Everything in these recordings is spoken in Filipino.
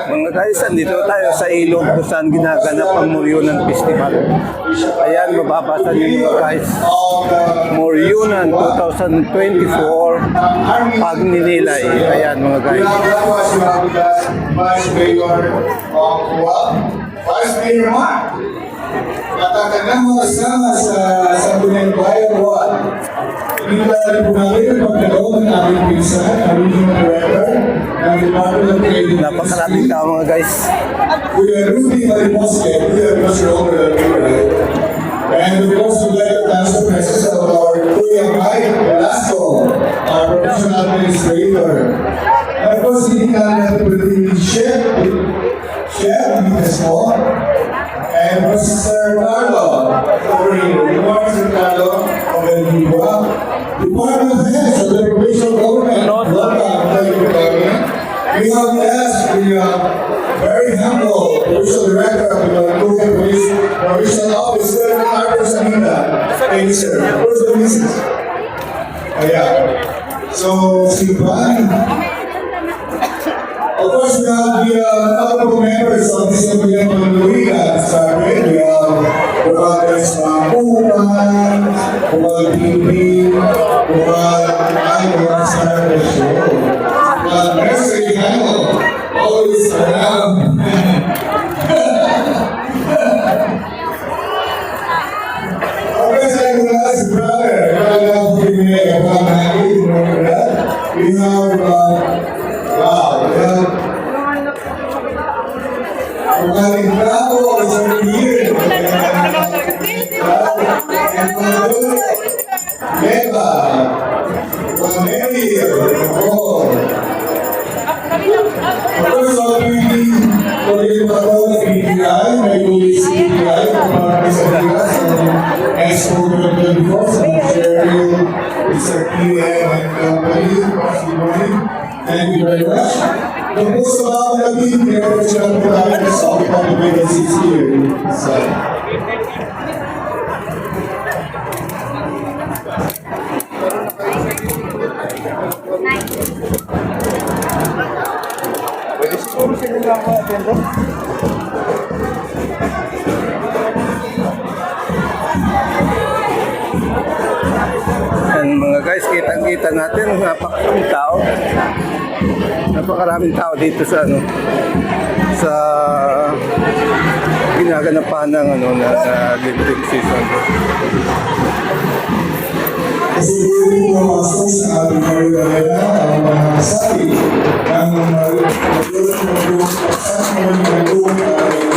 Mga guys, andito tayo sa ilog kung saan ginaganap ang Moryunan Festival. Ayan, mababasa niyo mga guys. Moryunan 2024 Pagninilay. Ayan mga guys. Vice Mayor Mark. Katakanang mga kasama sa Sangguniang Bayan 1. Inilalaman po namin ang pagkaloon ng aming pinsan, ang Regional Director ng Department of Trade and Napakaraming tao mga guys. Kuya Rudy Marimosque, Kuya Pastor Omer Alvarez. And of course, we'd like to thank the presence of our Kuya Mike Velasco, our professional administrator. And of course, hindi ka natin pwede Chef Mismo, and Mr. Carlo, good morning, Mr. Carlo, of Elviva, Department of Health of the Provincial Government, welcome, thank you for coming. We have asked the very humble Provincial Director of the Manitoba Police Provincial Office, Mr. Arthur Sanita. Thank you, sir. Where's the missus? Yeah. So, si Juan. Of course, we have the honorable members of the Assembly of Manila started. We have the brothers Mamuman, Kumal Bibi, Kumal Ayman started the show. Mercy Hano, always around. Okay, so I'm going to ask the brother. We have wow, Magaling bravo, isang year. Leva, Valery, first of all, Magaling bravo na PTI, may police PTI, kumarami sa Pilas, Expo 2024, sa Cheryl, Mr. PM and company, thank you very much. The most about the team, they are the providers of the public 6 years. Pwede siguro sila lang attendant? Mga guys, kitang-kita natin napakaraming tao. Napakaraming tao dito sa sa ginaganapan ng na lifting season. Kasi hindi mo masok sa ating Marilena ang mga kasabi ng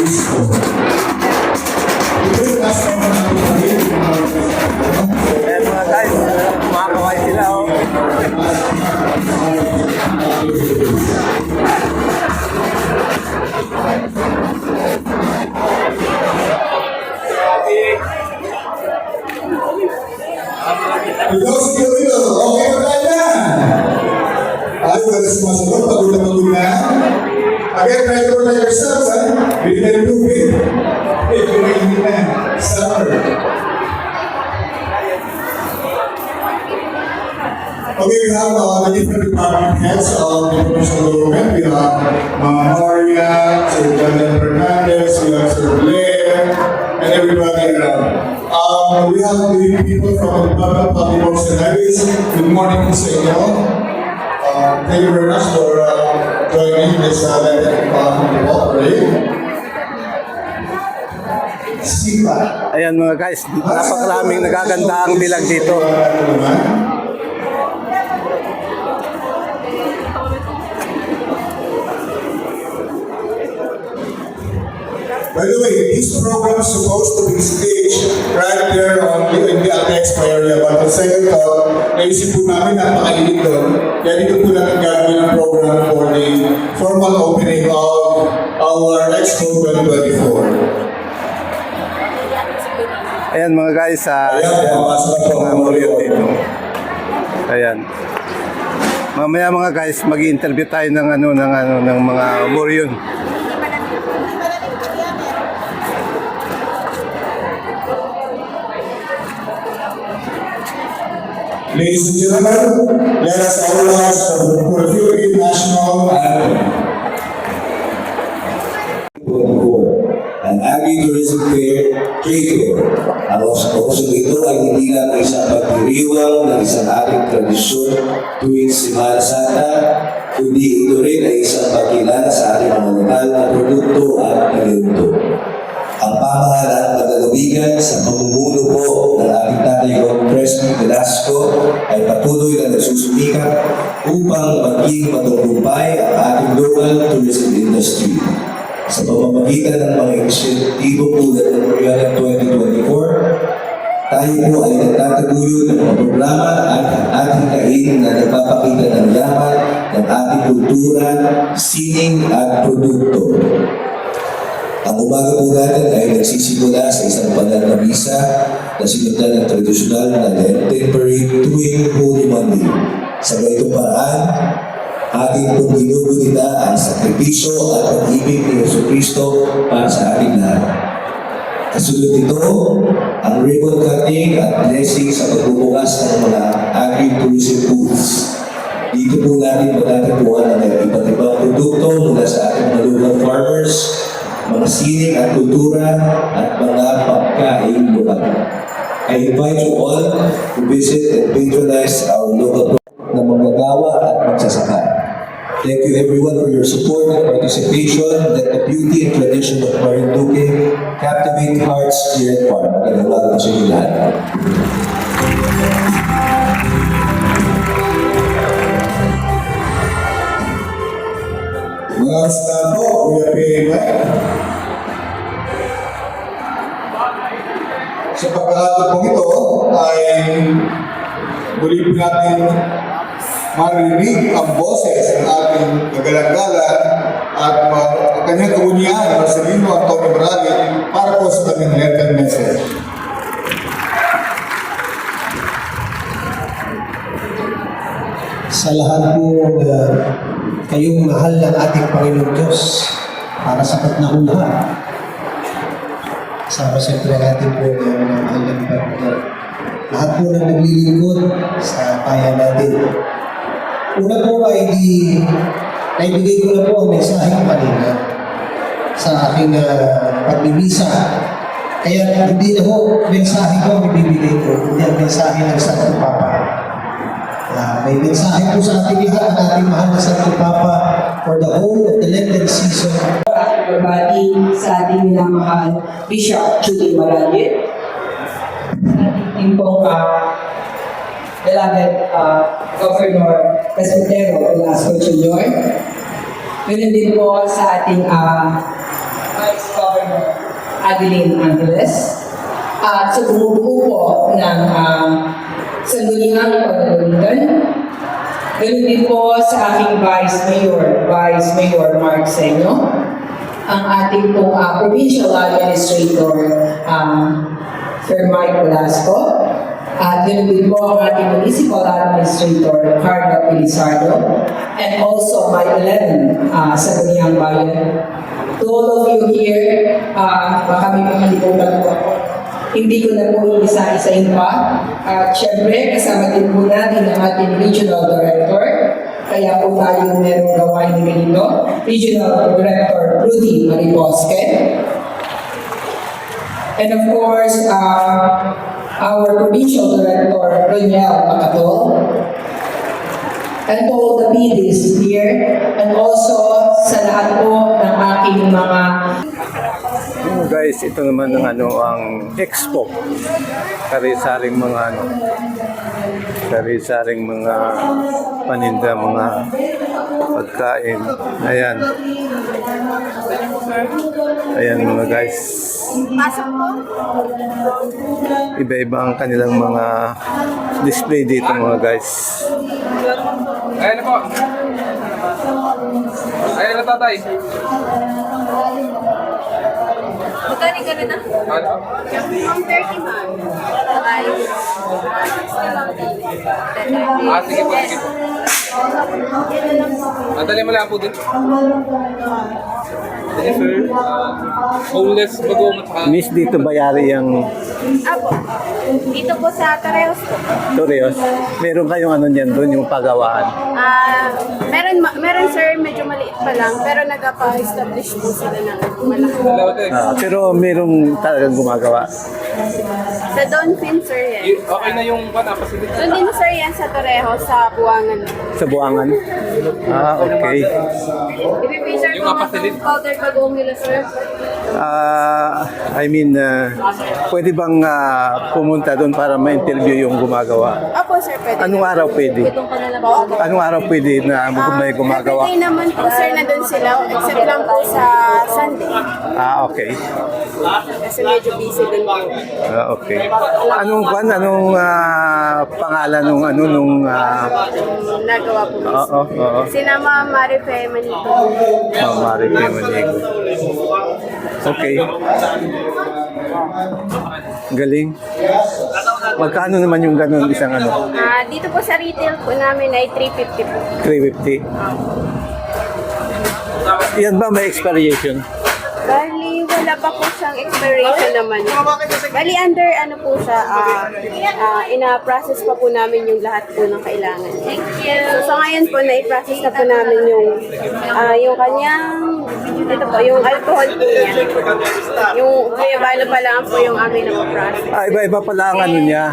disco. Ayan mga guys, makakaway sila Ikaw si Kilito, okay ba tayo na? Ay, wala sumasagot, pagod na. Again, try to protect yourselves, ha? Hindi na lupit. Hindi na. Summer. Okay, we have the different department heads of the provincial government. We have Maria, Sir Jonathan Fernandez, we have Sir Blair, and everybody around. We have the people from the Department of Public Works and Highways. Good morning sa inyo. Thank you very much for joining this parade. Ayan mga guys, napakaraming nagaganda ang bilang dito. By the way, this program is supposed to be staged right there in the Expo area. But the second thought, naisip po namin napakainit doon. Kaya dito po natin gagawin ang program for the formal opening of our Expo 2024. Ayan mga guys, mga Moryon dito. Ayan. Mamaya mga guys, mag-i-interview tayo ng ng mga Moryon. Ladies and gentlemen, let us all rise for the tuwing Semana Santa, kundi ito rin ay isang pagkilala sa ating mga lokal na produkto at talento. Ang pamahalaan at lalawigan sa pamumuno po ng ating tatay Congressman Velasco ay patuloy na nagsusumikap upang maging matagumpay ang ating local tourism industry. Sa pamamagitan ng mga inisyatibo tulad ng Royal 2024, tayo po ay nagtataguyod ng mga programa at ating kain na nagpapakita ng yaman ng ating kultura, sining at produkto. Ang umaga po natin ay nagsisimula sa isang banal na misa na sinundan ng tradisyonal na Lenten Parade tuwing Holy Monday. Sa ganitong paraan, ating pong ginugunita ang sakripisyo at pag-ibig ni Jesucristo para sa ating lahat. Kasunod nito, ang ribbon cutting at blessing sa pagbubukas ng mga agri-tourism booths. Dito po natin matatagpuan ang iba't ibang produkto mula sa ating mga local farmers, mga sining at kultura at mga pagkain lokal. I invite you all to visit and patronize our local na manggagawa at magsasaka. Thank you everyone for your support and participation. Let the beauty and tradition of Marinduque captivate hearts here at Farm. Magandang umaga po sa inyo lahat. Mga salamat po, Kuya Pema. Sa pagkakataon po ito ay muli po natin marinig ang boses ng ating kagalagalan at kanyang kaunihan na sa Lino Antonio Morales para po sa kanyang Lenten message. Sa lahat po kayong mahal ng ating Panginoon Diyos para sa katnakuhan. Sama siyempre natin po ng mahal ng Panginoon. Lahat po ng naglilingkod sa kaya natin. Una po ay naibigay ko na po ang mensahe ko kanina sa aking pagbibisa. Kaya hindi na po mensahe ko ang ibibigay ko, hindi ang mensahe ng Santo Papa. May mensahe po sa ating lahat ng ating mahal na Santo Papa for the whole of the Lenten season. Everybody sa ating minamahal Bishop Judy Morales, ating pong beloved Governor Presbytero Velasco Jr. Ganun din po sa ating Vice Governor Adeline Angeles. At sa bumubuo po ng Sangguniang Pagkalunan. Ganun din po sa aking Vice Mayor Mark Senyo, ang ating pong Provincial Administrator Sir Mike Velasco, at ganun din po ang ating Municipal Administrator Carla Pilisardo, and also my 11 Sangguniang Bayan. To all of you here, baka may makalimutan po ako. Hindi ko na po isa-isahin pa. At syempre, kasama din po natin ang ating Regional Director. Kaya po tayo merong gawain ganito. Regional Director Rudy Mariposque. And of course, our Provincial Director Roniel Macatol. And all the PDs here. And also sa lahat po ng aking mga Guys, ito naman ang ang expo. Sari-saring mga sari-saring mga paninda, mga pagkain. Ayan. Ayan mga guys. Iba-iba ang kanilang mga display dito mga guys. Ayan na po. Ayan na tatay. Magkano ka na? Ano? Ang 30 man. Sige po, sige po. Madali mo lang po din. Yes, sir. Homeless bagong at Miss, dito bayari yung Apo. Dito po sa Tareos po. Torreos. Meron kayong ano niyan doon, yung pagawaan. Meron sir, medyo maliit pa lang, pero nagpa-establish po sila ng malaki. dalawa din. Pero merong talagang gumagawa. Sa Donphin, sir, yan. Okay na yung facility. Doon din, sir, yan sa Torejo, sa Buangan. Sa Buangan? Ah, okay. Ipipinsir Yung ko nga facility. itong powder bagong nila, sir. Pwede bang pumunta doon para ma-interview yung gumagawa? Opo, sir, pwede. Anong araw pwede? Itong kanila po. Anong araw pwede na may gumagawa? Everyday naman po, sir, na doon sila. Except lang po sa Sunday. Ah, okay. Kasi medyo busy din po. Ah, okay. Anong pangalan nung Nagawa po. oo. Sinama Marife Manito. Mari Manigo. Okay. Galing. Magkano naman yung ganun isang ano? Dito po sa retail po namin ay 350 po. 350. Yan ba may expiration? Bali, wala pa po siyang expiration naman. Bali, under ano po siya, ina-process pa po namin yung lahat po ng kailangan. So, sa ngayon po, na-process na po namin yung kanyang, ito po, yung alcohol po niya. Yung kuyabano pa lang po yung amin na process. Iba-iba pala ang ano niya.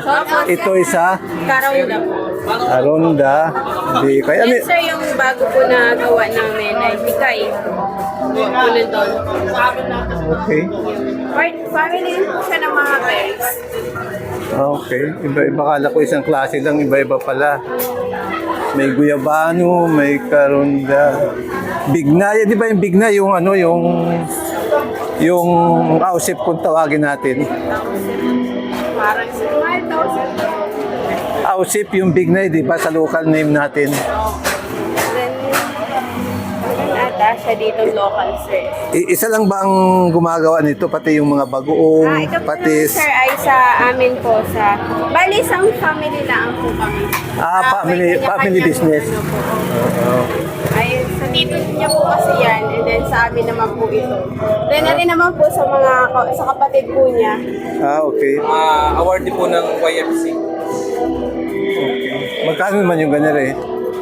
Ito isa, Karawda po. Aronda, di kaya Yan sir, yung bago po na gawa namin ay Tikay. Po nandun. okay. Family din po siya ng mga berries. Okay. Iba-iba kala ko isang klase lang, iba-iba pala. May guyabano, may karonda. Bignay, di ba yung bignay yung ano yung ausip kung tawagin natin. Parang tomato. Ausip yung bignay, di ba sa local name natin. Then, ata siya dito local sir. Isa lang ba ang gumagawa nito pati yung mga bagoong, Ito po patis? naman, sir ay sa amin po sa bali isang family lang po kami. Family may kanya-kanyang business. ano po. Ay, sa tito niya po kasi yan and then sa amin naman po ito. Then rin naman po sa sa kapatid po niya. Okay. Awardee po ng YFC. Magkano naman yung ganito eh?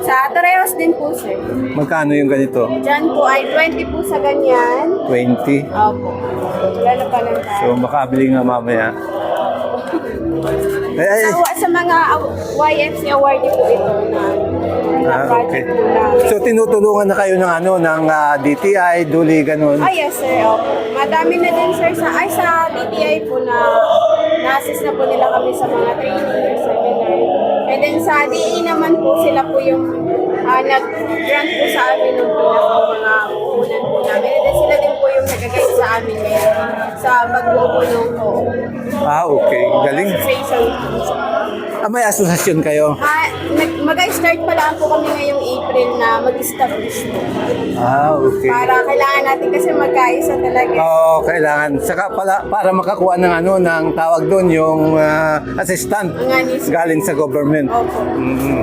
Sa Torreos din po sir. Magkano yung ganito? Diyan po ay 20 po sa ganyan. 20. Opo. Wala na pa lang tayo. So makabili nga mamaya. Ay, Sa mga YFC awardee po ito na okay. project po namin. So tinutulungan na kayo ng DTI, Duli, ganun. Yes sir, opo. Madami na din sir sa DTI po na-assist na po nila kami sa mga training, seminar. And then sa DA naman po sila po yung nag-grant po sa amin ng mga puhunan po namin. And then sila din po yung nag-guide sa amin ngayon sa pagbuo po ng Okay. Galing. association. May asosasyon kayo? Mag-start pa lang po kami ngayong April na mag-establish po. Okay. Para kailangan natin kasi magkaisa talaga. Oo, kailangan. Saka para makakuha ng tawag doon, yung assistant Ang anis. galing sa government. Opo.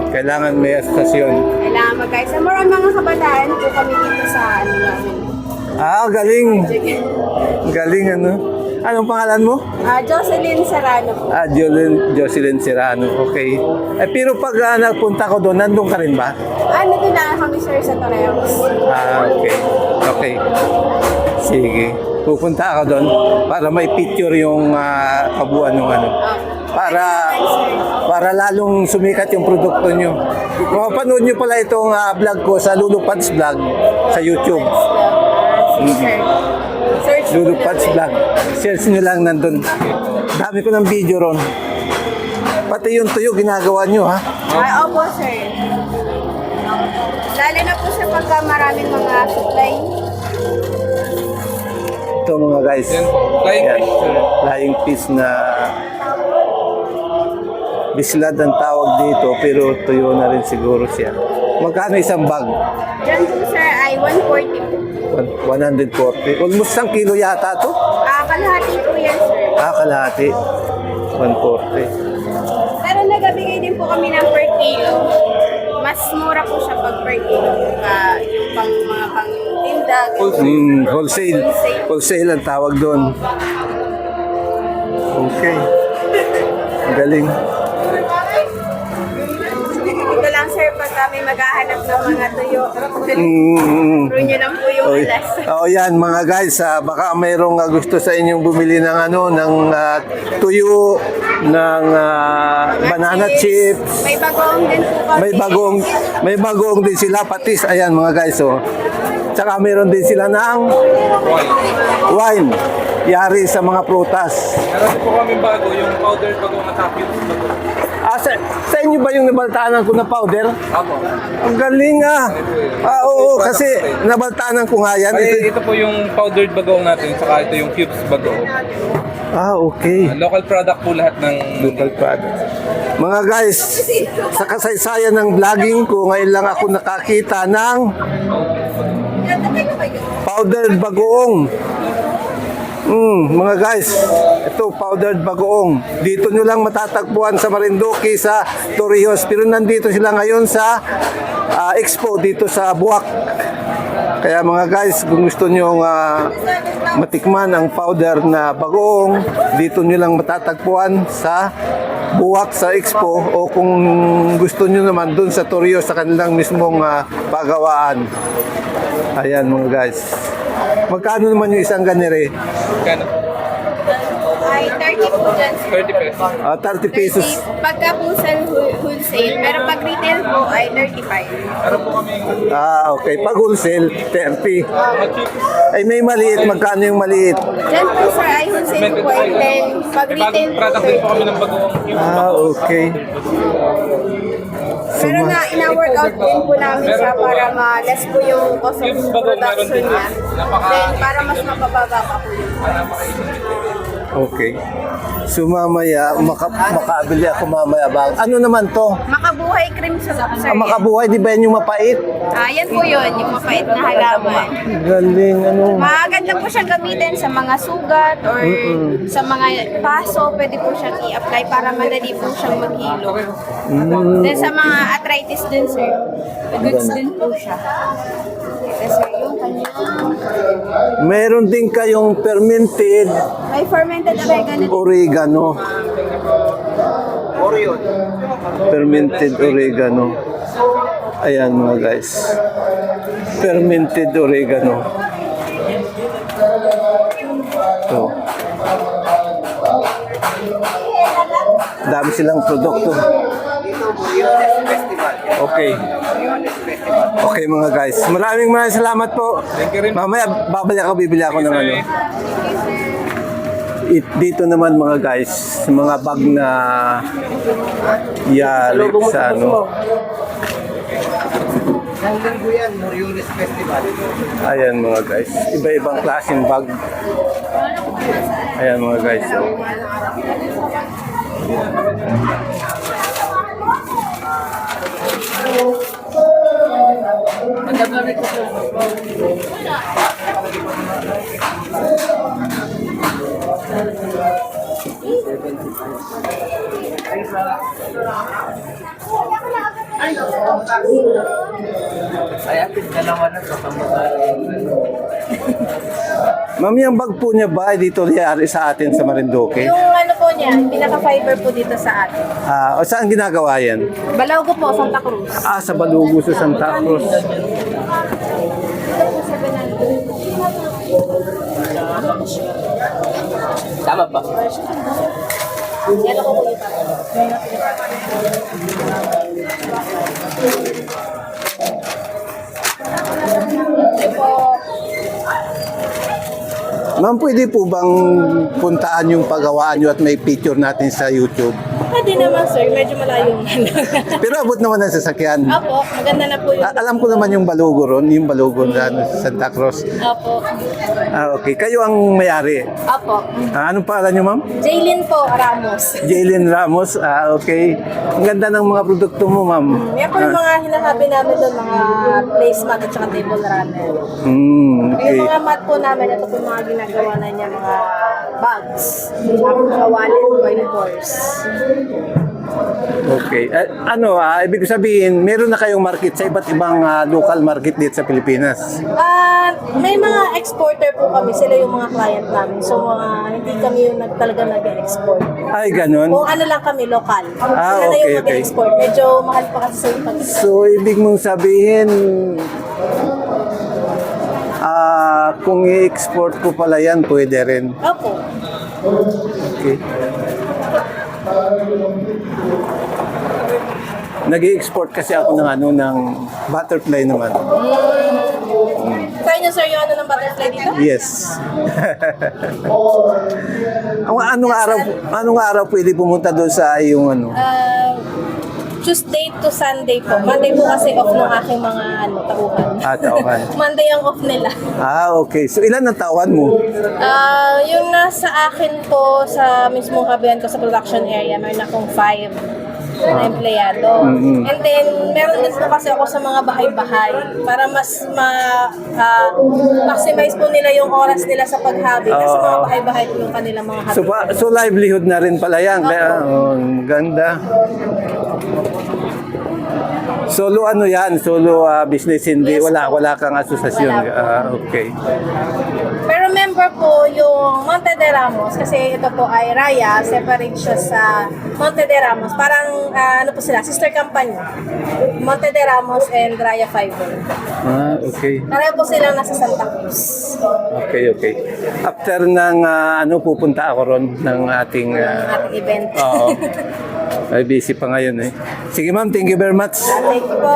Kailangan may asosasyon. Kailangan magkaisa. Marami mga kabataan po kami dito sa ano namin. Galing. Galing ano. Anong pangalan mo? Jocelyn Serrano po. Jocelyn Serrano. Okay. Pero pag nagpunta ko doon, nandun ka rin ba? Din na kami sir sa Torreos. Okay. Okay. Sige. Pupunta ako doon para may picture yung kabuuan ng ano. Para lalong sumikat yung produkto nyo. Mapapanood nyo pala itong vlog ko sa Lulupads Vlog sa YouTube. Sir. Search po Lulupads natin. Vlog. Search nyo lang nandun. Dami ko ng video ron. Pati yung tuyo ginagawa nyo ha. Opo sir. Lalo na po sir pagka maraming mga supply. Ito mga guys. Flying Yan. fish, sir. Flying fish na bislad ang tawag dito pero tuyo na rin siguro siya. Magkano isang bag? Diyan po sir ay 140 po. 140. Almost 1 kilo yata to. Kalahati po yan sir. Kalahati. 140. Pero nagabigay din po kami ng per kilo. Mas mura po siya pag per kilo. Yung mga pang tinda. Wholesale. Wholesale ang tawag doon. Okay. Galing. Ito lang sir pag marami maghahanap ng mga tuyo. Mm. Puro nyo lang po yung Oy. alas. Oh, yan mga guys, baka mayroong gusto sa inyong bumili ng tuyo, ng banana chips. May bagoong din po kami. May bagong din sila patis. Ayan mga guys, oh. Tsaka mayroon din sila ng wine. Yari sa mga prutas. Meron din po kami bago, yung powder bago matapit. Sa inyo ba yung nabaltaanan ko na powder? Apo. Ang galing oo, kasi nabaltaanan ko nga yan. Ito po yung powdered bagoong natin, saka ito yung cubes bagoong. Okay. Local product po lahat ng Local product. Mga guys, sa kasaysayan ng vlogging ko, ngayon lang ako nakakita ng powdered bagoong. Mga guys, ito powdered bagoong. Dito nyo lang matatagpuan sa Marinduque, sa Torrijos. Pero nandito sila ngayon sa expo dito sa Buwak. Kaya mga guys, kung gusto nyo matikman ang powder na bagoong, dito nyo lang matatagpuan sa Buwak sa expo, o kung gusto nyo naman dun sa Torrijos sa kanilang mismong pagawaan. Ayan mga guys. Magkano naman yung isang ganire? Kano? Ay, 30 po dyan. 30 pesos. 30 pesos. Pagka po sa wholesale, pero pag retail po ay 35. Meron po kami Okay. Pag wholesale, 30. Ay, may maliit. Magkano yung maliit? Dyan po sir ay wholesale po ay 10. Pag may retail bagong po product din po kami ng bagoong. Okay. pero na ina-workout din po namin siya para ma-less po yung cost of production niya. Then para mas mapababa pa po yun. Okay. So mamaya, makabili ako mamaya ba? Ano naman to? Makabuhay cream sa sir. Makabuhay, di ba yan yung mapait? Yan po yun, yung mapait na halaman. Galing, Maganda po siyang gamitin sa mga sugat or sa mga paso, pwede po siyang i-apply para madali po siyang maghilo. Then sa mga arthritis din sir, goods din po siya. Ito sir, yung kanyang Meron din kayong fermented may fermented oregano. oregano. Fermented oregano. Ayan mga guys. Fermented oregano. Ito. Dami silang produkto. Okay. Okay mga guys. Maraming salamat po. Thank you rin. Mamaya bibili ako ng ano. Dito naman mga guys, mga bag na yalip sa ano. Ayan mga guys, iba-ibang klaseng bag. Ayan mga guys. Mami, ang bag po niya ba ay dito liyari sa atin sa Marinduque? Yung ano po niya, pinaka-fiber po dito sa atin. O saan ginagawa yan? Balaugo po, Santa Cruz. Sa Balugo sa Santa Cruz. Ito po sa Benaldo. Tama pa. Yan ako po yung Ito po. Ma'am, pwede po bang puntaan yung paggawaan nyo at may picture natin sa YouTube? Pwede naman sir, medyo malayo. Pero abot naman ang sasakyan. Opo, maganda na po yung... Alam ko naman yung Balugo ron, yung Balugo sa Santa Cruz. Opo. Okay. Kayo ang may-ari. Opo. Anong pangalan nyo, ma'am? Jaylin po, Ramos. Jaylin Ramos. Okay. Ang ganda ng mga produkto mo, ma'am. Yan po yung mga hinasabi namin doon, mga placemat at saka table runner. Okay. Yung mga mat po namin, ito po yung mga ginagawa na niya, mga bags, mga wallet, coin purse. Okay. Ibig sabihin, meron na kayong market sa iba't ibang local market dito sa Pilipinas. May mga exporter po kami, sila yung mga client namin. So hindi kami yung talaga nag-export. Ay, ganun. Kung ano lang kami, local. Sila na okay, yung mag-export. Medyo mahal pa kasi sa pag So, ibig mong sabihin, kung i-export ko pala yan, pwede rin. Opo. Okay. Nag-i-export kasi ako ng butterfly naman. Try nyo sir yung ano ng butterfly dito? Yes. Anong araw pwede pumunta doon sa yung ano? Tuesday to Sunday po. Monday po kasi off ng aking mga tauhan. Tauhan. Monday ang off nila. Okay. So, ilan ang tawan mo? Yung nasa akin po sa mismong kabihan ko sa production area, meron akong 5 na empleyado. And then, meron din po kasi ako sa mga bahay-bahay para mas maximize po nila yung oras nila sa paghabi. Kasi mga bahay-bahay po yung kanilang mga habi. So, livelihood na rin pala yan. Kaya, ganda. Solo yan? Solo business, hindi? Yes, Wala kang asosasyon? Okay. Pero member po yung Monte de Ramos kasi ito po ay Raya, separate siya sa Monte de Ramos. Parang ano po sila, sister company. Monte de Ramos and Raya Fiber. Okay. Pareho po silang nasa Santa Cruz. Okay. After ng pupunta ako ron ng ating Ating event. Oo. Ay, busy pa ngayon eh. Sige ma'am, thank you very much. Thank you po.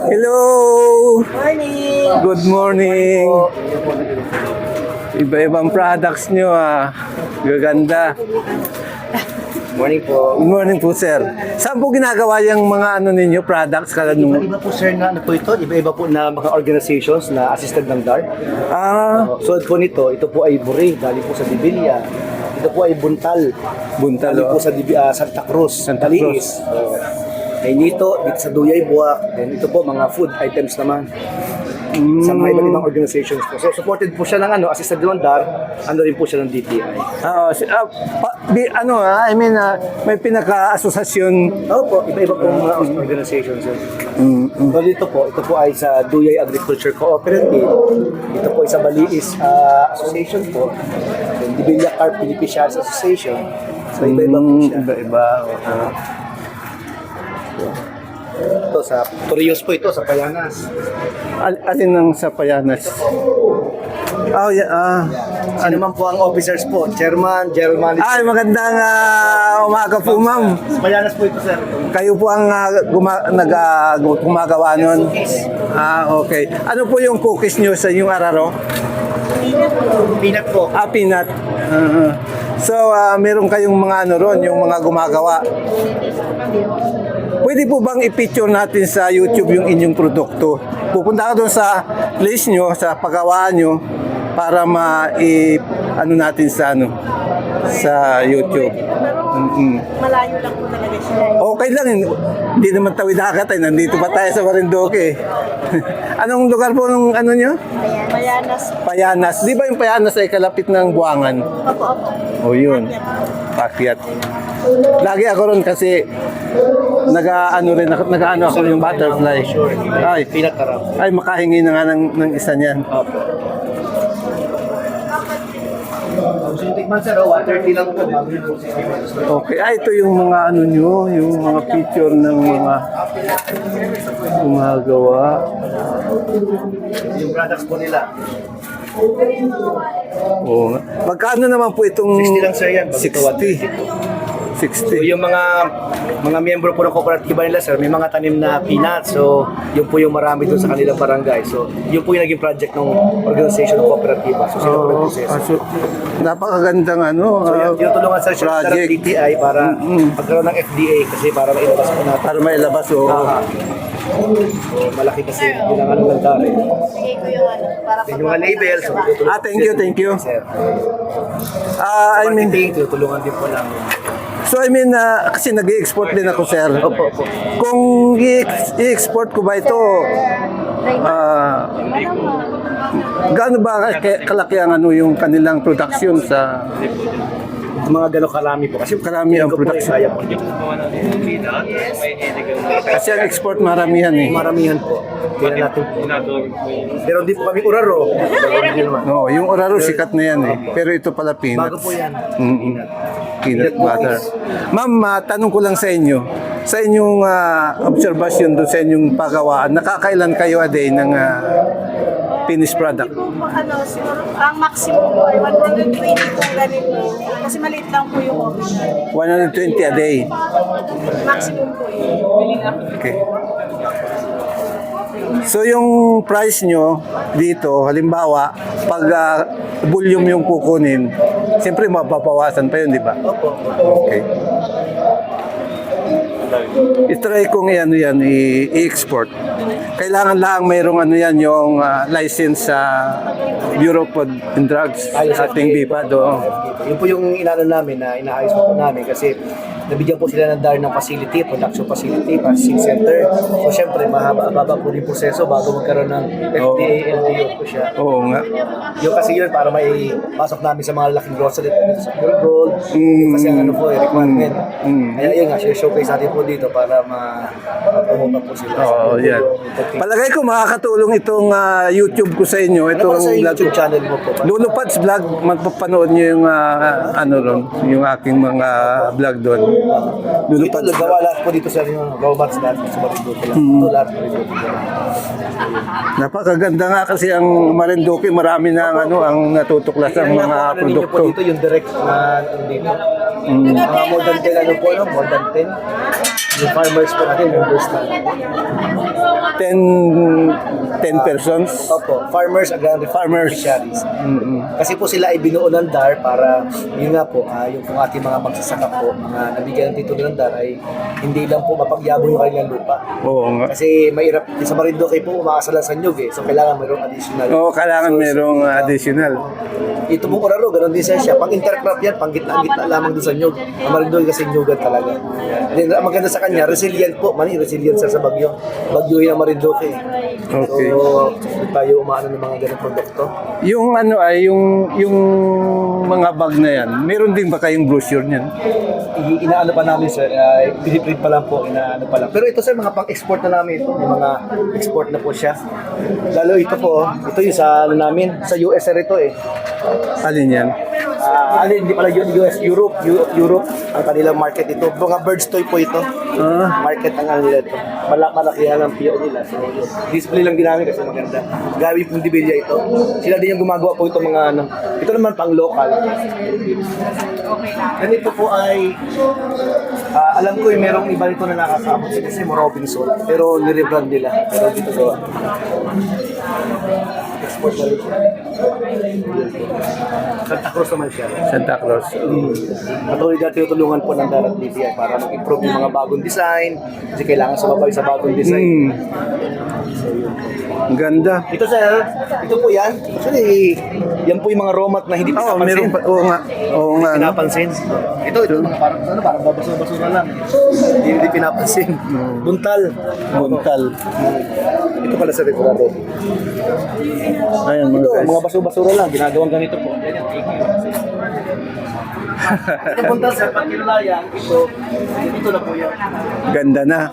Hello! Morning! Good morning! Iba-ibang products nyo Gaganda. Morning po. Good morning po, sir. Saan po ginagawa yung mga ninyo, products? Iba-iba po sir na ano po ito, iba-iba po na mga organizations na assisted ng DART. So po ito po ay Burig, galing po sa Dibilia. Ito po ay Buntal. Buntal, Galing po sa Santa Cruz, Santa Cruz. Liis. May nito, dito sa Duyay, Buwak. Then ito po, mga food items naman. Sa mga iba't ibang organizations po. So supported po siya ng assisted ng DART, rin po siya ng DTI. May pinaka-asosasyon. Opo, iba-iba po mga organizations. So ito po ay sa Duyay Agriculture Cooperative. Ito po ay sa Baliis Association po. Then Dibilia Carp Beneficiaries Association. So iba-iba po siya. Iba-iba. Ito sa Torrijos po ito, sa Payanas. Alin ng sa Payanas? Ano man po ang officers po? Chairman, General Manager. Ay, magandang umaga po, ma'am. Sa Payanas po ito, sir. Kayo po ang gumagawa nun? Okay. Ano po yung cookies nyo sa inyong araro? Peanut po. Peanut. So, meron kayong mga ron, yung mga gumagawa. Pwede po bang i-picture natin sa YouTube yung inyong produkto? Pupunta ka doon sa place nyo, sa paggawaan nyo, para natin sa YouTube. Malayo lang po talaga siya. Okay lang, hindi naman tawid dagat nandito pa tayo sa Marinduque. Anong lugar po nung nyo? Payanas. Payanas. Di ba yung Payanas ay kalapit ng Buangan? Opo. Yun. Pakyat. Lagi ako ron kasi nag-ano ako yung butterfly. Peanut karap. Ay, makahingi na nga ng isa niyan. So yung tikman, sir, 130 lang po. Okay. Ito yung mga nyo, yung mga picture ng mga gumagawa. Yung products po nila. Magkano naman po itong 60 lang, sir, yan. 60. So yung mga miyembro po ng kooperatiba nila, sir, may mga tanim na peanuts. So yun po yung marami doon sa kanilang barangay. So yun po yung naging project ng organization ng kooperatiba. So sila po nag-process. Napakagandang So yung tulungan sa project. DTI para magkaroon ng FDA kasi para mailabas po natin. Para mailabas, So malaki kasi yun ang ng DART. Sige ko yung para Yung mga labels. So, thank you. Sir. I mean, Marketing, tutulungan din po namin. so So I mean, kasi nag-i-export din ako, sir. Kung i-export ko ba ito, gaano ba kalaki ang ano yung kanilang production sa Mga gano'ng karami po. Kasi karami ang production? Kaya po. Kasi ang export maramihan eh. Maramihan po. Kaya natin po. Pero hindi po kami uraro. Hindi naman. No, yung Oraro sikat na yan eh. Pero ito pala peanuts. Bago po yan. Peanut butter. Ma'am, tanong ko lang sa inyo. Sa inyong observation doon sa inyong pagawaan, nakakailan kayo a day ng finished product? Ano, siguro, ang maximum po ay 120 po ganito. Kasi maliit lang po yung oven. 120 a day. Maximum po yun. Okay. So yung price nyo dito, halimbawa, pag volume yung kukunin, siyempre mapapawasan pa yun, di ba? Okay. I-try kong yan, i-export. Kailangan lang mayroong ano yan, yung license sa Bureau of Food and Drugs, ating BIPAD. Yun po yung inaano namin na inaayos po namin kasi nabigyan po sila ng DAR ng facility, production facility, processing center. So syempre, mahaba po yung proseso bago magkaroon ng FDA, LTO po siya. Oo nga. Yung kasi yun, para may pasok namin sa mga laking grocery, sa Pure Gold, yung kasi ang ano po, requirement. Kaya yun nga, showcase natin po dito para ma-promote po sila. Oo, yan. Palagay ko makakatulong itong YouTube ko sa inyo. Ano para Itong sa vlog. YouTube channel mo po? Lulupads Vlog, magpapanood nyo yung ano ron, yung aking mga vlog doon. Ito, Lulupads nagawa Vlog. lahat po dito sa robots lahat sa Marinduque lang. Ito lahat Marinduque lang. Napakaganda nga kasi ang Marinduque, marami na ang natutuklas ang mga Ano ninyo po produkto. dito, yung direct na dito. Mga more than 10 ano po, no? More than 10. Yung farmers po natin, members na. 10 persons. Opo, farmers, agrarian Farmers. beneficiaries. Kasi po sila ay binuo ng DAR para, yun nga po, yung pong ating mga magsasaka po, mga nabigyan ng titulo ng DAR ay hindi lang po mapagyabong yung kanilang lupa. Oo nga. Kasi mahirap, sa Marinduque po, umaasa lang sa nyug eh. So kailangan mayroong additional. Oo, kailangan merong additional. Ito pong Oraro, ganun din siya. Pang intercrop yan, pang gitna-gitna lamang doon sa nyug. Ang Marinduque kasi nyugan talaga. Then, ang maganda sa kanya, resilient po. Resilient siya sa bagyo. Bagyuhin ang Marinduque. Okay. So, tayo umaano ng mga ganung produkto. Yung ano ay, yung mga bag na yan, meron din ba kayong brochure niyan? Inaano pa namin sir, piniprint pa lang po, inaano pa lang. Pero ito sir, mga pang-export na namin ito. Yung mga export na po siya. Lalo ito po, ito yung sa ano namin, sa US sir ito eh. Alin yan? Hindi pala yun, US, Europe, ang kanilang market ito. Mga birds toy po ito. Market ang ano nila ito. Malakihan ang PO nila. So, display lang din namin kasi maganda. Gawi pong dibilya ito. Sila din yung gumagawa po ito mga ano. Ito naman pang local. Ganito po ay alam ko merong iba nito na nakakabot kasi mo Robinson. Pero nirebrand nila. Pero dito gawa. Export na rin siya. Santa Cruz naman siya. Santa Cruz. Patuloy na tinutulungan po ng Darat DTI para mag-improve yung mga bagong design kasi kailangan sumabay sa bagong design. Ang ganda. Ito sir, ito po yan. Actually, yan po yung mga romat na hindi Oo, pinapansin. meron pa. Oo nga. Oo nga. No? Pinapansin. Ito mga parang babasura-basura lang. Hindi pinapansin. Buntal. Buntal. Ito pala sa dekorado. Ayan mga Ito, guys. mga basura-basura lang. Ginagawang ganito po. Ito buntal sir, pag kinulayan, ito na po yan. Ganda na.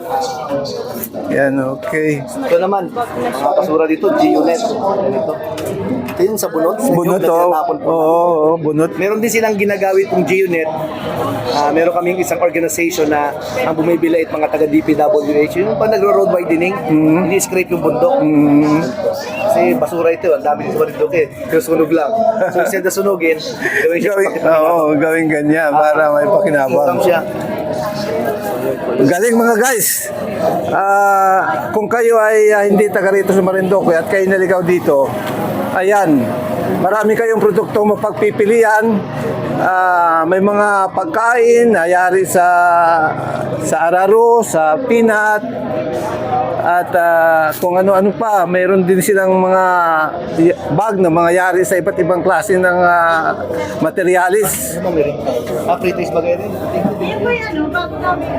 Yan, okay. Ito naman, mga basura dito, G-Unit. Ganito. Ito yung sa bunot. Bunot, oo, bunot. Meron din silang ginagawin itong G-Unit. Meron kaming isang organization na ang bumibilait mga taga-DPWH. Yung pag nagro-road widening, ini-scrape yung bundok. Kasi basura ito, ang dami dito rin eh. Pero sunog lang. So instead na sunugin, gawin siya Gawing ganyan para may pakinabang. siya. Galing mga guys. Kung kayo ay hindi taga rito sa Marinduque at kayo naligaw dito, ayan, marami kayong produktong mapagpipilian. May mga pagkain, ayari sa araro, sa peanut, At kung ano-ano pa, mayroon din silang mga bag na mga yari sa iba't ibang klase ng materialis. Ano ba meron? Pre-taste bagay din. Yan po yung ano, bago namin.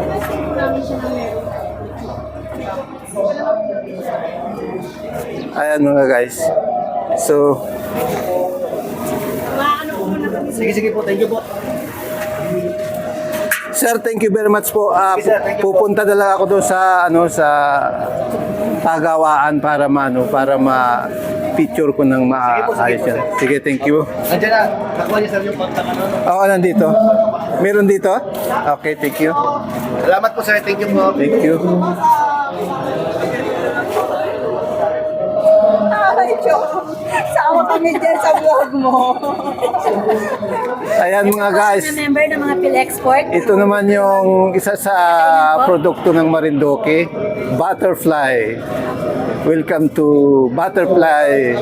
Kasi po namin siya na meron. Ayan mga guys. So, Sige po, thank you po. sir, thank you very much po. Sige, sir, thank you po. Pupunta na lang ako doon sa sa pagawaan para ma-picture ko ng maayos yan. Sige, thank you. Nandiyan na, nakuha niya sir yung contact ano. Oo, nandito. Meron dito? Okay, thank you. Salamat po sir, thank you po. Thank you. Ay, Chong. Sama kami dyan sa vlog mo. Ayan mga guys. Member ng mga PhilExport. Ito naman yung isa sa produkto ng Marinduque, Butterfly. Welcome to Butterfly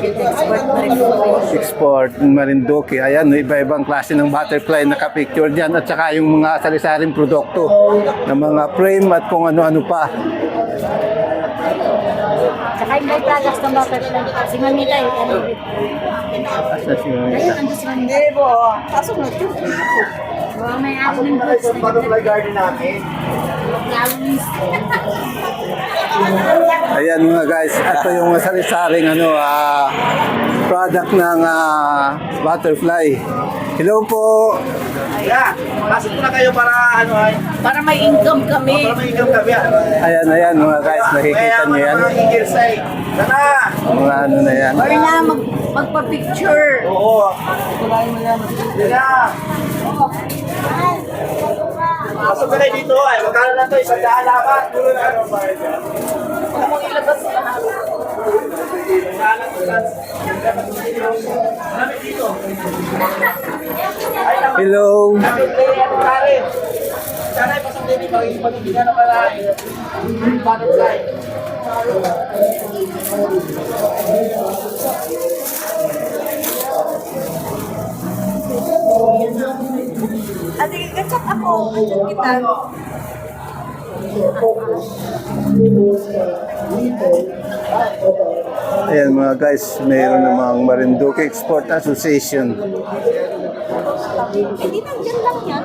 Export Marinduque. Ayan, iba-ibang klase ng butterfly nakapicture dyan at saka yung mga sari-saring produkto ng mga frame at kung ano-ano pa. Saka yung may products ng butterfly. Si Mamita yun. Asa si Mamita? Ando si Mamita. Hindi po. Kasunod yun. May ako ng goods. Butterfly garden namin. Ayan mga guys, ito yung sari-saring product ng Butterfly. Hello po. Yeah, pasok po na kayo para ano ay. Para may income kami. Para may income kami. Ayan mga guys, nakikita niyo yan. Mga higilsay. Sana! Mga ano na yan. Para na magpa-picture. Oo. Sila! Pasok ka kayo dito ay. Magkano lang ito? 100 laban. Huwag mong ilabas sa lahat. Hello. Sana ay pasok din dito. Pag-ibigyan ng malaki. Butterfly. Ate, kachat ako. Kachat kita. Ayan mga guys, mayroon namang Marinduque Export Association. Hindi nandiyan lang yan.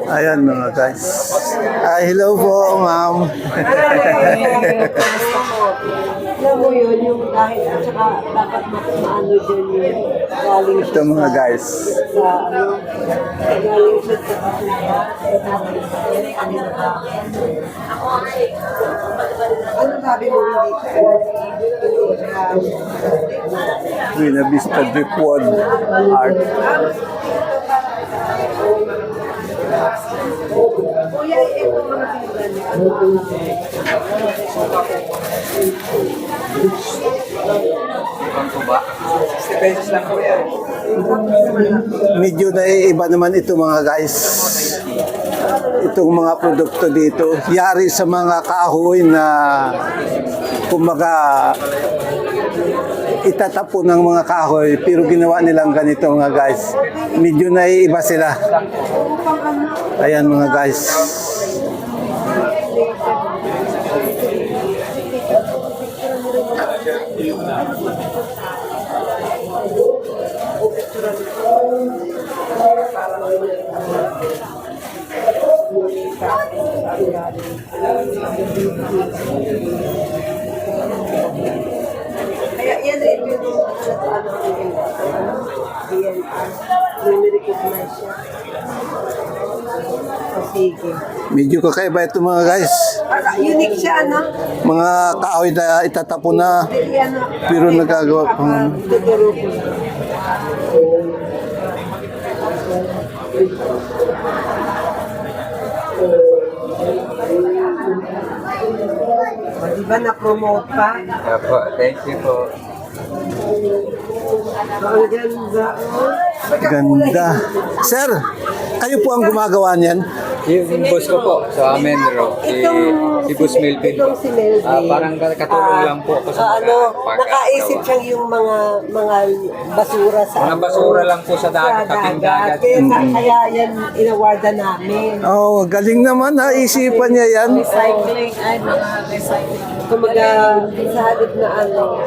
Ayan mga guys. Hello po ma'am. Alam mo yun, yung dahil at saka dapat maano dyan yung galing Ito mga guys. sa galing siya ano sabi mo hindi? Buena Vista Driftwood Art. Kuya, ito mga Medyo naiiba naman ito mga guys. Itong mga produkto dito, yari sa mga kahoy na kumbaga itatapo ng mga kahoy pero ginawa nilang ganito mga guys. Medyo naiiba sila. Ayan mga guys. Kaya yan rin yung ano recognize siya. Sige. Medyo kakaiba ito mga guys. Unique siya, ano? Mga kahoy na itatapo na Yan, pero nagagawa pa. tuturo ko. Di ba na-promote pa? Opo, thank you po. Ang ganda. Ganda. Sir, kayo po ang gumagawa niyan? Yung boss ko po sa amin, si Boss Melvin. Itong si Melvin. Parang katulong lang po ako sa mga nakaisip siyang yung mga basura sa Mga basura lang po sa dagat, kaping dagat. Kaya yan inawarda namin. Oh, galing naman. Naisipan niya yan. Recycling, ay mga recycling. Kumaga, sa halip na ano.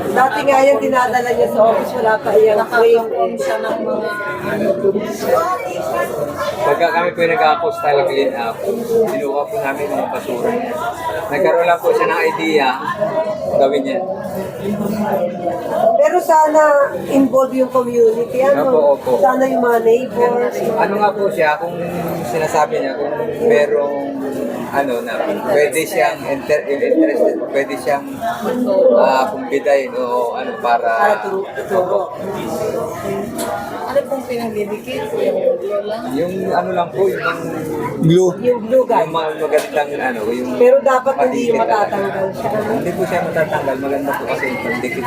Dati nga yan, dinadala niya sa office, wala pa iyang frame. Siya ng mga Pagka kami po nag-a-post talaga clean up, sinuha po namin mga basura niya. Nagkaroon lang po siya ng idea, gawin niya. Pero sana involve yung community, ano? Opo. Sana yung mga neighbors. Ano nga po siya, kung sinasabi niya, kung merong na pwede siyang interested, pwede siyang kumpidahin o Para para turo. ano pong pinagdidikit? Yung lang. yung lang po, yung Glue. Yung blue guy. magandang yung Pero dapat hindi patigil matatanggal siya. talaga. Hindi po siya matatanggal, maganda po kasi yung pandikit.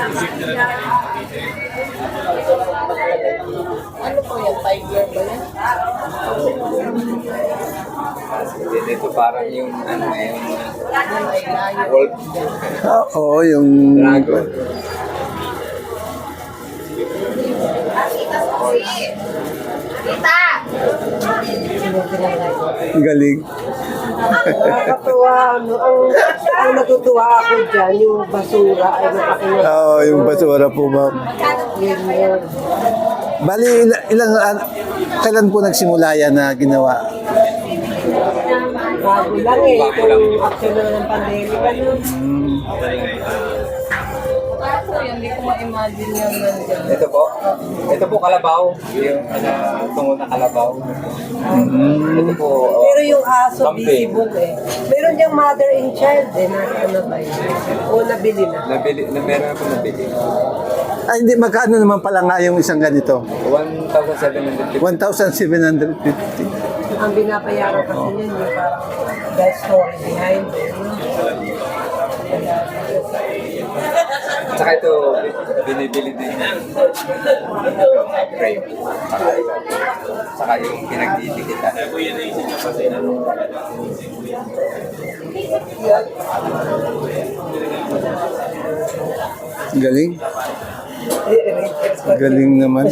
Ano po yan? Tiger ba yan? Ito parang yung wolf Oo, yung... dragon. Galing. Nakakatuwa, ano, ang natutuwa ako dyan, yung basura ay napakinig. Oo, yung basura po, ma'am. Bali, kailan po nagsimula yan na ginawa? Bago lang eh, itong action na ng pandemic, ano. Kaso yan, hindi ko ma-imagine yung nandiyan. Ito po kalabaw, yung tungo na kalabaw. Ito po Pero yung aso, Kambing. visible eh. Meron diyang mother and child eh, ano ba yun? O nabili na. meron ako nabili. Ay, hindi, magkano naman pala nga yung isang ganito? 1,750. 1,750. Ang binabayaran kasi niyan, yung parang that story behind it. Saka ito, binibili din yung frame. Saka yung pinagdidikitan. Galing. Galing naman.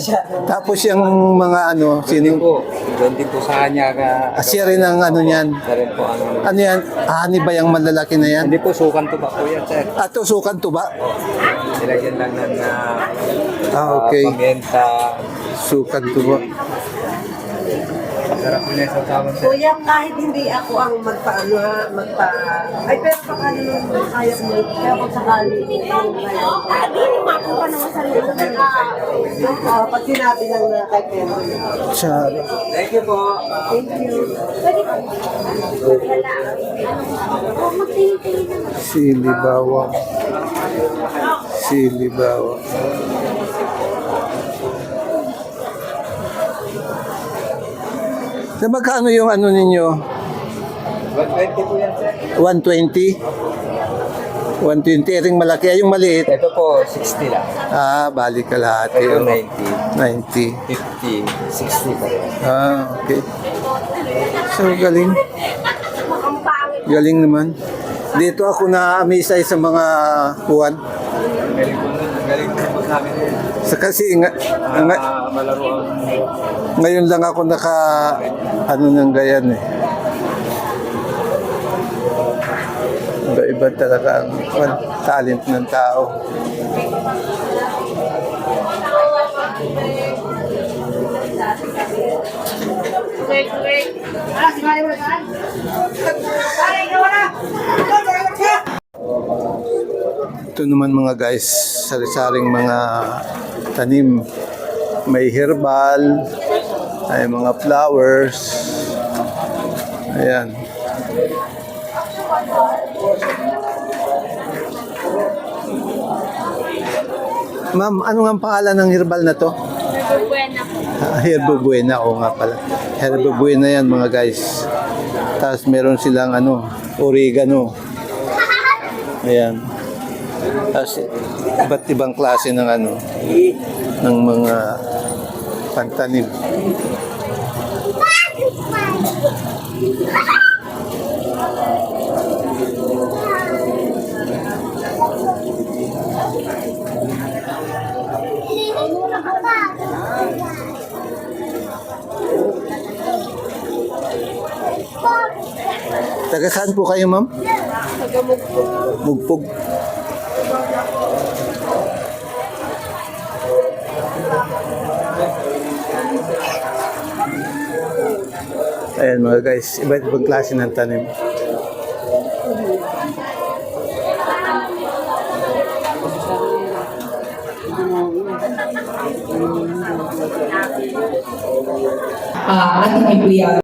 Tapos yung mga Hindi po, doon din po sa kanya siya rin ang niyan. Siya rin po Ano yan? Ani ba yung malalaki na yan? Hindi po, sukan to ba po yan, sir? Tusukan to ba? Nilagyan lang ng Okay. pamienta. Sukan to ba? Sarap po na sa tawang, sir. Kuya, kahit hindi ako ang ay pero baka naman kaya mo, kaya kung sakali, Hindi mako pa naman sa loob. pag sinabi lang na kay Pero. Char. Thank you po. Thank you. Pwede po. Magtingin-tingin naman. Sili bawang. Sili bawang. Na magkano yung ninyo? 120 po yan, sir. 120? 120 ring malaki. Ay, yung maliit. Ito po, 60 lang. Balik ka lahat. Ito, 90. 50, 60 pa rin. Okay. So, galing. Galing naman. Dito ako na-amazed sa mga kuwan. Galing po namin. Kasi Malaro ang ngayon lang ako ng gayan eh. Iba-iba talaga ang talent ng tao. Ito naman mga guys, sari-saring mga tanim. May herbal, ay mga flowers. Ayan. Ma'am, ano nga ang pangalan ng herbal na to? Bubuena po. Herbo Buena, oo nga pala. Herbo Buena yan mga guys. Tapos meron silang oregano. Ayan. Tapos iba't ibang klase ng ng mga pantanim. Taga saan po kayo, ma'am? Taga Mugpog. Mugpog. Ayan mga guys, iba't ibang klase ng tanim. Ating empleyado